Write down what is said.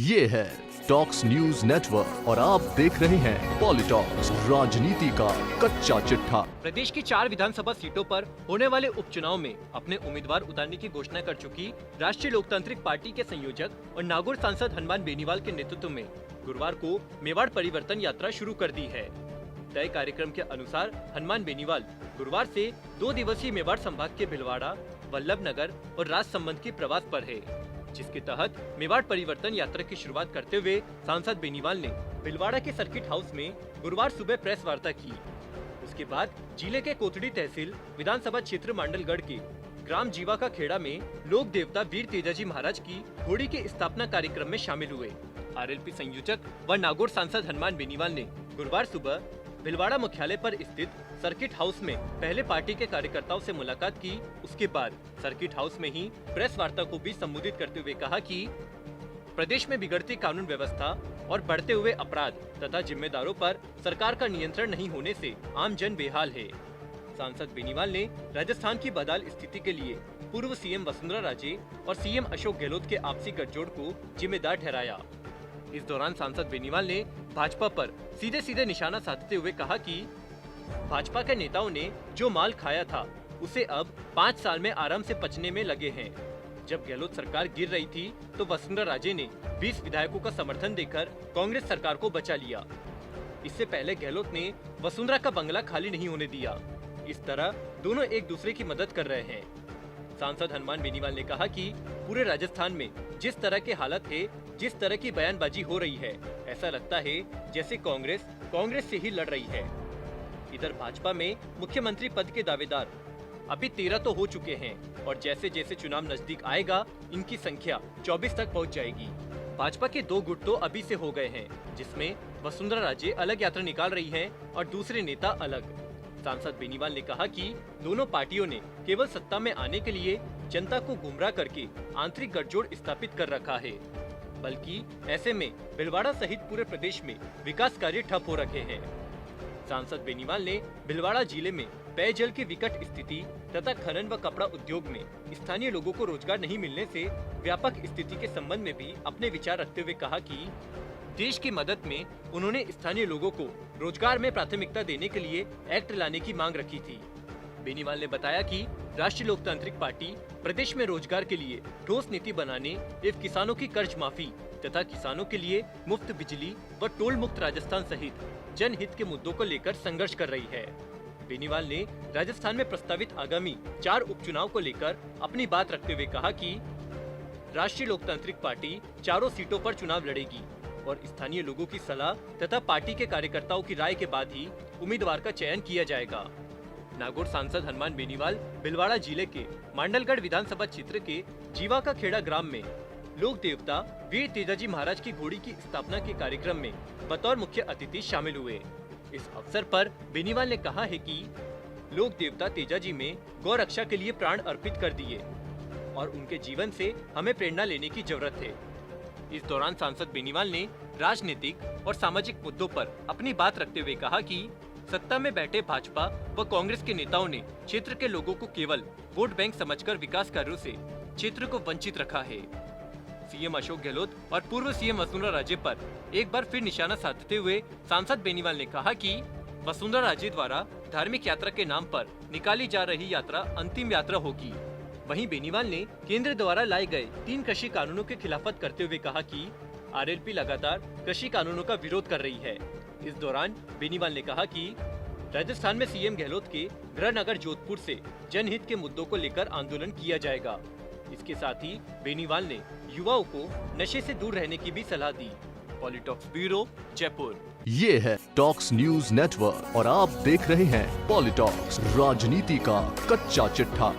ये है talks news network और आप देख रहे हैं पॉलिटॉक्स, राजनीति का कच्चा चिट्ठा। प्रदेश की 4 विधानसभा सीटों पर होने वाले उपचुनाव में अपने उम्मीदवार उतारने की घोषणा कर चुकी राष्ट्रीय लोकतांत्रिक पार्टी के संयोजक और नागौर सांसद हनुमान बेनीवाल के नेतृत्व में गुरुवार को मेवाड़ परिवर्तन यात्रा शुरू कर दी है। तय कार्यक्रम के अनुसार हनुमान बेनीवाल गुरुवार से 2 दिवसीय मेवाड़ संभाग के भिलवाड़ा, वल्लभनगर और राजसमंद की प्रवास पर है, जिसके तहत मेवाड़ परिवर्तन यात्रा की शुरुआत करते हुए सांसद बेनीवाल ने भिलवाड़ा के सर्किट हाउस में गुरुवार सुबह प्रेस वार्ता की। उसके बाद जिले के कोथड़ी तहसील विधानसभा क्षेत्र मांडलगढ़ के ग्राम जीवा का खेड़ा में लोक देवता वीर तेजाजी महाराज की घोड़ी के स्थापना कार्यक्रम में शामिल हुए। आरएलपी संयोजक व नागौर सांसद हनुमान बेनीवाल ने गुरुवार सुबह भिलवाड़ा मुख्यालय पर स्थित सर्किट हाउस में पहले पार्टी के कार्यकर्ताओं से मुलाकात की। उसके बाद सर्किट हाउस में ही प्रेस वार्ता को भी संबोधित करते हुए कहा कि प्रदेश में बिगड़ती कानून व्यवस्था और बढ़ते हुए अपराध तथा जिम्मेदारों पर सरकार का नियंत्रण नहीं होने से आम जन बेहाल है। सांसद बेनीवाल ने राजस्थान की बदहाल स्थिति के लिए पूर्व सीएम वसुंधरा राजे और सीएम अशोक गहलोत के आपसी गठजोड़ को जिम्मेदार ठहराया। इस दौरान सांसद बेनीवाल ने भाजपा पर सीधे सीधे निशाना साधते हुए कहा कि भाजपा के नेताओं ने जो माल खाया था उसे अब 5 साल में आराम से पचने में लगे हैं। जब गहलोत सरकार गिर रही थी तो वसुंधरा राजे ने 20 विधायकों का समर्थन देकर कांग्रेस सरकार को बचा लिया। इससे पहले गहलोत ने वसुंधरा का बंगला खाली नहीं होने दिया। इस तरह दोनों एक दूसरे की मदद कर रहे हैं। सांसद हनुमान बेनीवाल ने कहा कि पूरे राजस्थान में जिस तरह के हालत है, जिस तरह की बयानबाजी हो रही है, ऐसा लगता है जैसे कांग्रेस से ही लड़ रही है। इधर भाजपा में मुख्यमंत्री पद के दावेदार अभी 13 तो हो चुके हैं और जैसे जैसे चुनाव नजदीक आएगा इनकी संख्या 24 तक पहुंच जाएगी। भाजपा के 2 गुट तो अभी से हो गए हैं, जिसमें वसुंधरा राजे अलग यात्रा निकाल रही हैं और दूसरे नेता अलग। सांसद बेनीवाल ने कहा कि दोनों पार्टियों ने केवल सत्ता में आने के लिए जनता को गुमराह करके आंतरिक गठजोड़ स्थापित कर रखा है, बल्कि ऐसे में भिलवाड़ा सहित पूरे प्रदेश में विकास कार्य ठप हो रखे हैं। सांसद बेनीवाल ने भिलवाड़ा जिले में पेयजल की विकट स्थिति तथा खनन व कपड़ा उद्योग में स्थानीय लोगों को रोजगार नहीं मिलने से व्यापक स्थिति के संबंध में भी अपने विचार रखते हुए कहा कि देश की मदद में उन्होंने स्थानीय लोगों को रोजगार में प्राथमिकता देने के लिए एक्ट लाने की मांग रखी थी। बेनीवाल ने बताया कि राष्ट्रीय लोकतांत्रिक पार्टी प्रदेश में रोजगार के लिए ठोस नीति बनाने एवं किसानों की कर्ज माफी तथा किसानों के लिए मुफ्त बिजली व टोल मुक्त राजस्थान सहित जनहित के मुद्दों को लेकर संघर्ष कर रही है। बेनीवाल ने राजस्थान में प्रस्तावित आगामी 4 उपचुनाव को लेकर अपनी बात रखते हुए कहा कि राष्ट्रीय लोकतांत्रिक पार्टी 4 सीटों पर चुनाव लड़ेगी और स्थानीय लोगों की सलाह तथा पार्टी के कार्यकर्ताओं की राय के बाद ही उम्मीदवार का चयन किया जाएगा। नागौर सांसद हनुमान बेनीवाल भिलवाड़ा जिले के मांडलगढ़ विधानसभा क्षेत्र के जीवा का खेड़ा ग्राम में लोक देवता वीर तेजाजी महाराज की घोड़ी की स्थापना के कार्यक्रम में बतौर मुख्य अतिथि शामिल हुए। इस अवसर पर बेनीवाल ने कहा है कि लोक देवता तेजाजी में गौ रक्षा के लिए प्राण अर्पित कर दिए और उनके जीवन से हमें प्रेरणा लेने की जरूरत है। इस दौरान सांसद बेनीवाल ने राजनीतिक और सामाजिक मुद्दों पर अपनी बात रखते हुए कहा कि सत्ता में बैठे भाजपा व कांग्रेस के नेताओं ने क्षेत्र के लोगों को केवल वोट बैंक समझकर विकास कार्यों से क्षेत्र को वंचित रखा है। सीएम अशोक गहलोत और पूर्व सीएम वसुंधरा राजे पर एक बार फिर निशाना साधते हुए सांसद बेनीवाल ने कहा कि वसुंधरा राजे द्वारा धार्मिक यात्रा के नाम पर निकाली जा रही यात्रा अंतिम यात्रा होगी। वहीं बेनीवाल ने केंद्र द्वारा लाए गए 3 कृषि कानूनों की खिलाफत करते हुए कहा कि आरएलपी लगातार कृषि कानूनों का विरोध कर रही है। इस दौरान बेनीवाल ने कहा कि राजस्थान में सीएम गहलोत के गृहनगर जोधपुर से जनहित के मुद्दों को लेकर आंदोलन किया जाएगा। इसके साथ ही बेनीवाल ने युवाओं को नशे से दूर रहने की भी सलाह दी। पॉलिटॉक्स ब्यूरो, जयपुर। ये है टॉक्स न्यूज नेटवर्क और आप देख रहे हैं पॉलिटॉक्स, राजनीति का कच्चा चिट्ठा।